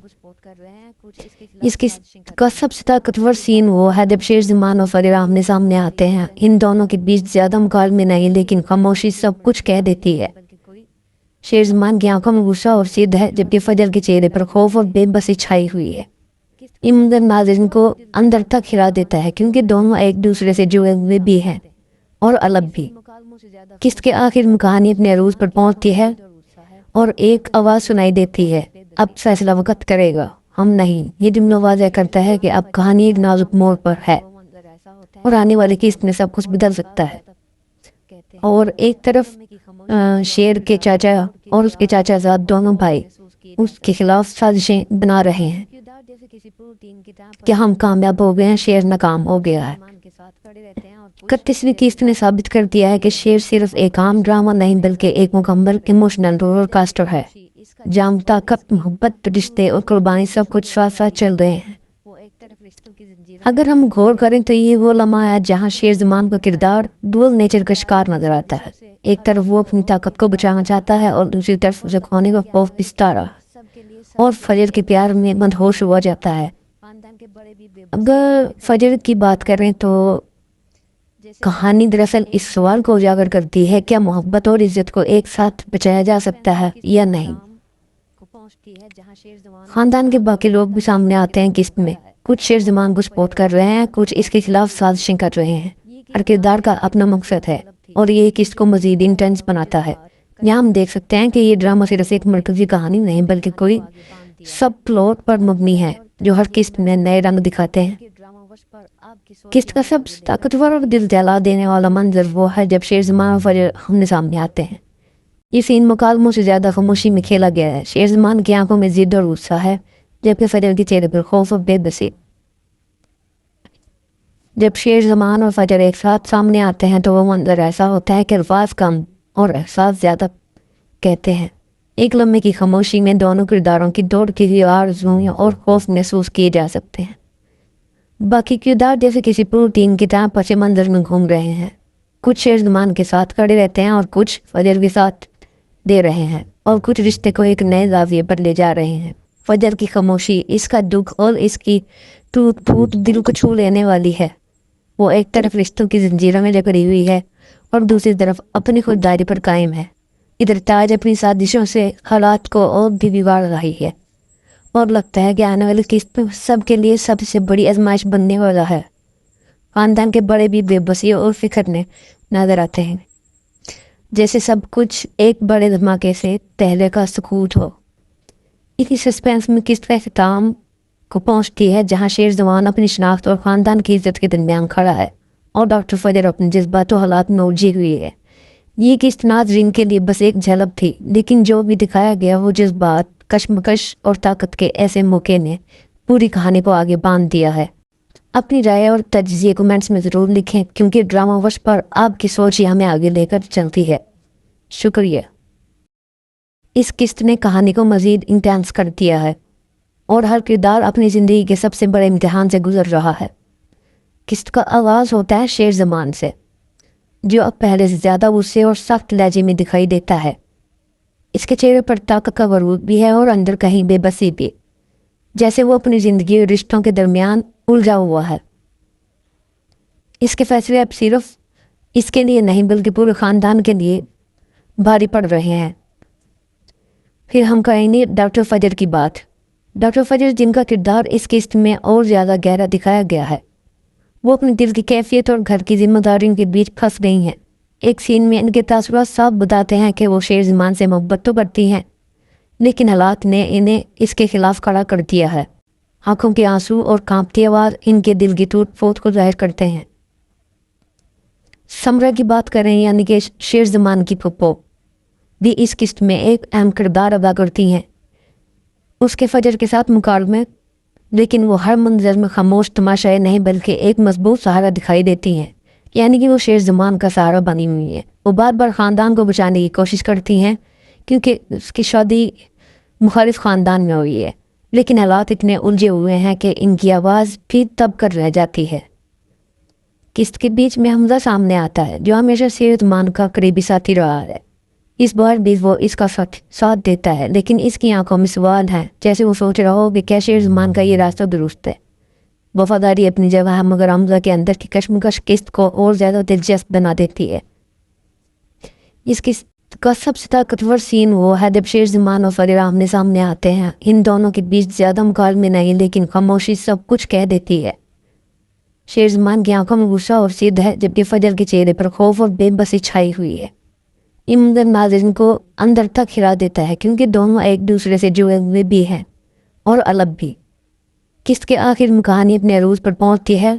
इस किस्त का सबसे ताकतवर सीन वो है जब शेर ज़मान और फजर आमने सामने आते हैं। इन दोनों के बीच ज़्यादा मुकाबले नहीं, लेकिन खामोशी सब कुछ कह देती है। शेर ज़मान की आंखों में गुस्सा और जिद है जबकि फजर के चेहरे पर खौफ और बेबसी छाई हुई है। ये मंजर नाज़रीन को अंदर तक हिला देता है क्योंकि दोनों एक दूसरे से जुड़े हुए भी हैं और अलग भी। किस्त के आखिर में कहानी अपने अरूज पर पहुंचती है और एक आवाज़ सुनाई देती है, अब फैसला वक्त करेगा, हम नहीं। ये जुमला वाज़ह करता है कि अब कहानी एक नाजुक मोड़ पर है और आने वाली किस्त में सब कुछ बदल सकता है। और एक तरफ शेर के चाचा और उसके चाचा ज़ाद दोनों भाई اس کے خلاف سازشیں بنا رہے ہیں کہ ہم کامیاب ہو گئے ہیں، شیر ناکام ہو گیا ہے۔ 31ویں قسط نے ثابت کر دیا ہے کہ شیر صرف ایک عام ڈرامہ نہیں بلکہ ایک مکمل ایموشنل رولر کاسٹر ہے، جہاں طاقت، محبت، رشتے اور قربانی سب کچھ ساتھ ساتھ چل رہے ہیں۔ اگر ہم غور کریں تو یہ وہ لمحہ ہے جہاں شیر زمان کا کردار ڈوئل نیچر کا شکار نظر آتا ہے۔ ایک طرف وہ اپنی طاقت کو بچانا چاہتا ہے اور دوسری طرف اسے کھونے کا خوف پستا رہا اور فجر کے پیار میں مدہوش ہوا جاتا ہے۔ اگر فجر کی بات کریں تو کہانی دراصل اس سوال کو اجاگر کرتی ہے، کیا محبت اور عزت کو ایک ساتھ بچایا جا سکتا ہے یا نہیں؟ خاندان کے باقی لوگ بھی سامنے آتے ہیں قسط میں، کچھ شیر زمان کو سپورٹ کر رہے ہیں، کچھ اس کے خلاف سازشیں کر رہے ہیں۔ ہر کردار کا اپنا مقصد ہے اور یہ قسط کو مزید انٹینس بناتا ہے۔ یہاں ہم دیکھ سکتے ہیں کہ یہ ڈرامہ صرف ایک مرکزی کہانی نہیں بلکہ کوئی سب پلاٹ پر مبنی ہے جو ہر قسط میں نئے رنگ دکھاتے ہیں۔ قسط کا سب سے طاقتور اور دل دہلا دینے والا منظر وہ ہے جب شیر زمان اور فجر ہم سامنے آتے ہیں۔ یہ سین مکالموں سے زیادہ خاموشی میں کھیلا گیا ہے۔ شیر زمان کی آنکھوں میں ضد اور غصہ ہے جبکہ فجر کے چہرے پر خوف اور بے بسی۔ جب شیر زمان اور فجر ایک ساتھ سامنے آتے ہیں تو وہ منظر ایسا ہوتا ہے کہ الفاظ کم اور احساس زیادہ کہتے ہیں۔ ایک لمحے کی خاموشی میں دونوں کرداروں کی دوڑ کی ہوئی آرزوئیں اور خوف محسوس کیے جا سکتے ہیں۔ باقی کردار جیسے کسی پروٹین کی طرح پس منظر میں گھوم رہے ہیں، کچھ شیر زمان کے ساتھ کھڑے رہتے ہیں اور کچھ فجر کے ساتھ دے رہے ہیں اور کچھ رشتے کو ایک نئے زاویے پر لے جا رہے ہیں۔ فجر کی خاموشی، اس کا دکھ اور اس کی ٹوٹ پھوٹ دل کو چھو لینے والی ہے۔ وہ ایک طرف رشتوں کی زنجیروں میں جکڑی ہوئی ہے اور دوسری طرف اپنی خودداری پر قائم ہے۔ ادھر تاج اپنی سازشوں سے حالات کو اور بھی بگاڑ رہی ہے اور لگتا ہے کہ آنے والی قسط سب کے لیے سب سے بڑی آزمائش بننے والا ہے۔ خاندان کے بڑے بھی بے بسی اور فکر میں نظر آتے ہیں، جیسے سب کچھ ایک بڑے دھماکے سے پہلے کا سکوت ہو۔ اسی سسپینس میں قسط کا اختتام کو پہنچتی ہے جہاں شیر زمان اپنی شناخت اور خاندان کی عزت کے درمیان کھڑا ہے اور ڈاکٹر فجر اپنے جذبات و حالات میں الجھی ہوئی ہے۔ یہ قسط ناظرین کے لیے بس ایک جھلک تھی، لیکن جو بھی دکھایا گیا وہ جذبات، کشمکش اور طاقت کے ایسے موقع نے پوری کہانی کو آگے باندھ دیا ہے۔ اپنی رائے اور تجزیے کمنٹس میں ضرور لکھیں کیونکہ ڈرامہ وش پر آپ کی سوچ ہی ہمیں آگے لے کر چلتی ہے۔ شکریہ۔ اس قسط نے کہانی کو مزید انٹینس کر دیا ہے اور ہر کردار اپنی زندگی کے سب سے بڑے امتحان سے گزر رہا ہے۔ قسط کا آغاز ہوتا ہے شیر زمان سے، جو اب پہلے سے زیادہ غصے اور سخت لہجے میں دکھائی دیتا ہے۔ اس کے چہرے پر طاقت کا غرور بھی ہے اور اندر کہیں بے بسی بھی، جیسے وہ اپنی زندگی اور رشتوں کے درمیان الجھا ہوا ہے۔ اس کے فیصلے اب صرف اس کے لیے نہیں بلکہ پورے خاندان کے لیے بھاری پڑ رہے ہیں۔ پھر ہم کریں گے ڈاکٹر فجر کی بات۔ ڈاکٹر فجر جن کا کردار اس قسط میں اور زیادہ گہرا دکھایا گیا ہے، وہ اپنی دل کی کیفیت اور گھر کی ذمہ داریوں کے بیچ پھنس گئی ہیں۔ ایک سین میں ان کے تاثرات صاف بتاتے ہیں کہ وہ شیر زمان سے محبت تو کرتی ہیں لیکن حالات نے انہیں اس کے خلاف کھڑا کر دیا ہے۔ آنکھوں کے آنسو اور کانپتی آواز ان کے دل کی ٹوٹ پھوٹ کو ظاہر کرتے ہیں۔ سمرہ کی بات کریں یعنی کہ شیر زمان کی پھپھو بھی اس قسط میں ایک اہم کردار ادا کرتی ہیں۔ اس کے فجر کے ساتھ مقابلے لیکن وہ ہر منظر میں خاموش تماشائے نہیں بلکہ ایک مضبوط سہارا دکھائی دیتی ہیں، یعنی کہ وہ شیر زمان کا سہارا بنی ہوئی ہے۔ وہ بار بار خاندان کو بچانے کی کوشش کرتی ہیں کیونکہ اس کی شادی مخالف خاندان میں ہوئی ہے، لیکن حالات اتنے الجھے ہوئے ہیں کہ ان کی آواز پھر تب کر رہ جاتی ہے۔ قسط کے بیچ میں حمزہ سامنے آتا ہے جو ہمیشہ شیر زمان کا قریبی ساتھی رہا ہے۔ اس بار بھی وہ اس کا ساتھ دیتا ہے لیکن اس کی آنکھوں میں سوال ہے، جیسے وہ سوچ رہا ہو کہ کیا شیر زمان کا یہ راستہ درست ہے۔ وفاداری اپنی جگہ ہے مگر حمزہ کے اندر کی کشمکش قسط کو اور زیادہ دلچسپ بنا دیتی ہے۔ اس قسط کا سب سے طاقتور سین وہ ہے جب شیر زمان اور فجر آمنے سامنے آتے ہیں۔ ان دونوں کے بیچ زیادہ مکالمے نہیں لیکن خاموشی سب کچھ کہہ دیتی ہے۔ شیر زمان کی آنکھوں میں غصہ اور ضد ہے جبکہ فجر کے چہرے پر خوف اور بے بسی چھائی ہوئی ہے۔ یہ منظر ناظرین کو اندر تک ہلا دیتا ہے کیونکہ دونوں ایک دوسرے سے جڑے ہوئے بھی ہیں اور الگ بھی۔ قسط کے آخر میں کہانی اپنے عروج پر پہنچتی ہے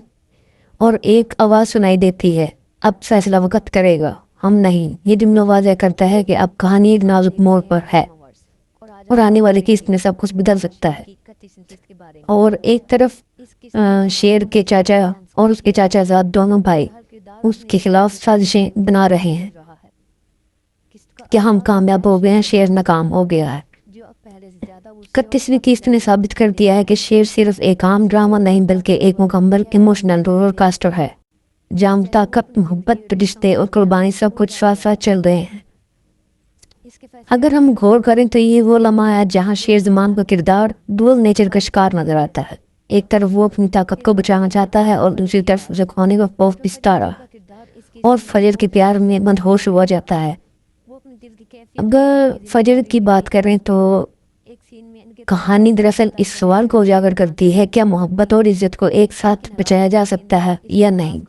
اور ایک آواز سنائی دیتی ہے، اب فیصلہ وقت کرے گا، ہم نہیں۔ یہ جملہ واضح کرتا ہے کہ اب کہانی ایک نازک موڑ پر ہے और आने वाली किस्त में सब कुछ बदल सकता है। और एक तरफ शेर के चाचा और उसके चाचाजाद दोनों भाई उसके खिलाफ साजिशें बना रहे हैं कि हम कामयाब हो गए हैं, शेर नाकाम हो गया है। 31वीं किस्त ने साबित कर दिया है कि शेर सिर्फ एक आम ड्रामा नहीं बल्कि एक मुकम्मल इमोशनल रोलर कोस्टर है जहाँ ताकत, मोहब्बत, रिश्ते और कुर्बानी सब कुछ साथ साथ चल रहे हैं। अगर हम गौर करें तो ये वो लम्हा है जहाँ शेर ज़मान का किरदार डुअल नेचर का शिकार नजर आता है। एक तरफ वो अपनी ताकत को बचाना चाहता है और दूसरी तरफ उसे खोने का खौफ बिस्तारा और फजर के प्यार में मदहोश हुआ जाता है। अगर फजर की बात करें तो कहानी दरअसल इस सवाल को उजागर करती है, क्या मोहब्बत और इज्जत को एक साथ बचाया जा सकता है या नहीं।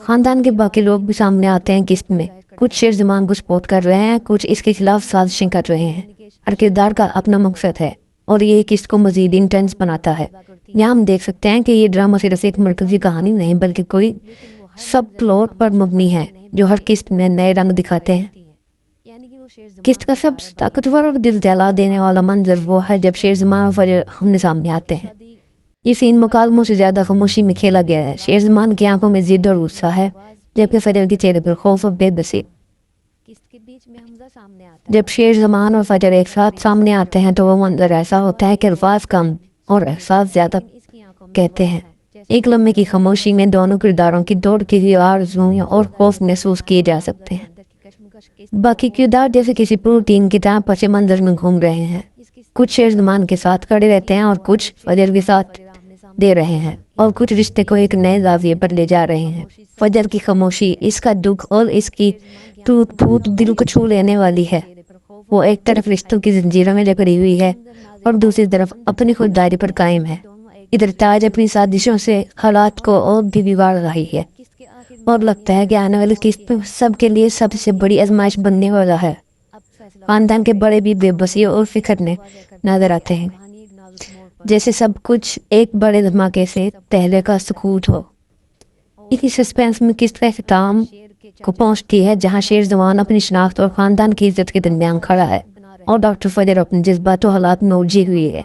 खानदान के बाकी लोग भी सामने आते हैं किस्त में। कुछ शेर ज़मान को सपोर्ट कर रहे हैं, कुछ इसके खिलाफ साजिशें कर रहे हैं। हर किरदार का अपना मकसद है और ये किस्त को मजीद इंटेंस बनाता है। यहाँ हम देख सकते हैं कि ये ड्रामा सिर्फ एक मरकजी कहानी नहीं बल्कि कोई सब प्लॉट पर मबनी है जो हर किस्त में नए रंग दिखाते हैं। किस्त का सबसे ताकतवर और दिल दहला देने वाला मंजर वो है जब शेर ज़मान और फजर हमने सामने आते हैं। ये सीन मुकालमों से ज़्यादा खामोशी में खेला गया है। शेर ज़मान की आंखों में जिद और गुस्सा है जबकि फजर के चेहरे पर खौफ और बेबसी। जब शेर ज़मान और फजर एक साथ सामने आते हैं तो वो मंजर ऐसा होता है कि अल्फाज कम और एहसास ज़्यादा कहते हैं। एक लम्हे की खामोशी में दोनों किरदारों की दौड़ की हुई आरज़ुओं और खौफ महसूस किए जा सकते हैं। बाकी किरदार जैसे किसी प्रोटीन की तरह पचे मंजर में घूम रहे हैं। कुछ शेर ज़मान के साथ खड़े रहते हैं और कुछ फजर के साथ दे रहे हैं और कुछ रिश्ते को एक नए जाविये पर ले जा रहे हैं। फजर की खामोशी, इसका दुख और इसकी टूट फूट दिल को छू लेने वाली है। वो एक तरफ रिश्तों की जंजीरों में जकड़ी हुई है और दूसरी तरफ अपनी खुददारी पर कायम है। इधर ताज अपनी साजिशों से हालात को और भी बिगाड़ रही है और लगता है कि आने वाली किस्त में सबके लिए सबसे बड़ी आजमाइश बनने वाला है। खानदान के बड़े भी बेबसी और फिक्र में नजर आते हैं, जैसे सब कुछ एक बड़े धमाके से पहले का सुकूत हो। इसी सस्पेंस में किस्त का इख्तिताम को पहुंचती है जहां शेर ज़मान अपनी शनाख्त और खानदान की इज्जत के दरमियान खड़ा है और डॉक्टर फजर अपने जज्बात और हालात में उलझी हुई है।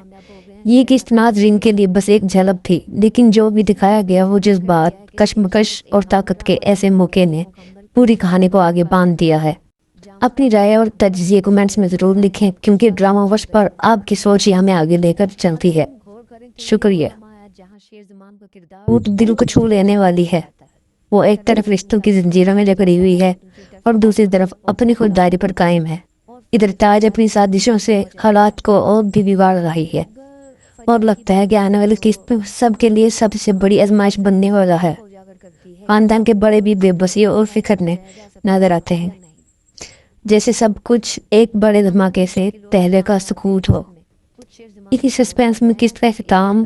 ये किस्त नाज़रीन के लिए बस एक झलक थी, लेकिन जो भी दिखाया गया वो जज्बात, कशमकश और ताकत के ऐसे मौके ने पूरी कहानी को आगे बांध दिया है। अपनी राय और तजज़िये कमेंट्स में ज़रूर लिखें क्योंकि ड्रामा वर्स पर आपकी सोच ही हमें आगे लेकर चलती है। शुक्रिया। वो तो दिल को छू लेने वाली है। वो एक तरफ रिश्तों की जंजीरों में जकड़ी हुई है और दूसरी तरफ अपनी खुददारी पर कायम है। इधर ताज अपनी साजिशों से हालात को और भी बिगाड़ रही है और लगता है कि आने वाली किस्त में सबके लिए सबसे बड़ी आजमाइश बनने वाला है। खानदान के बड़े भी बेबसी और फिक्र में नजर आते हैं, जैसे सब कुछ एक बड़े धमाके से पहले का सुकूत हो। इसी सस्पेंस में किस्त का इख्तिताम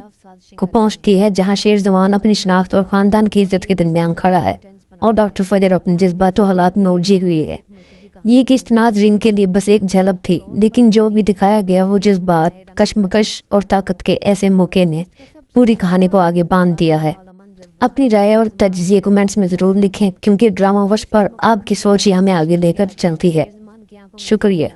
को पहुंचती है जहां शेर ज़मान अपनी शनाख्त और खानदान की इज्जत के दरमियान खड़ा है और डॉक्टर फजर अपने जज्बात और हालात में उलझी हुई है। ये किस्त नाज़रीन के लिए बस एक झलक थी, लेकिन जो भी दिखाया गया वो जज्बात, कशमकश और ताकत के ऐसे मौके ने पूरी कहानी को आगे बांध दिया है। अपनी राय और तजज़िये कमेंट्स में ज़रूर लिखें क्योंकि ड्रामा वर्स पर आपकी सोच ही हमें आगे लेकर चलती है। शुक्रिया।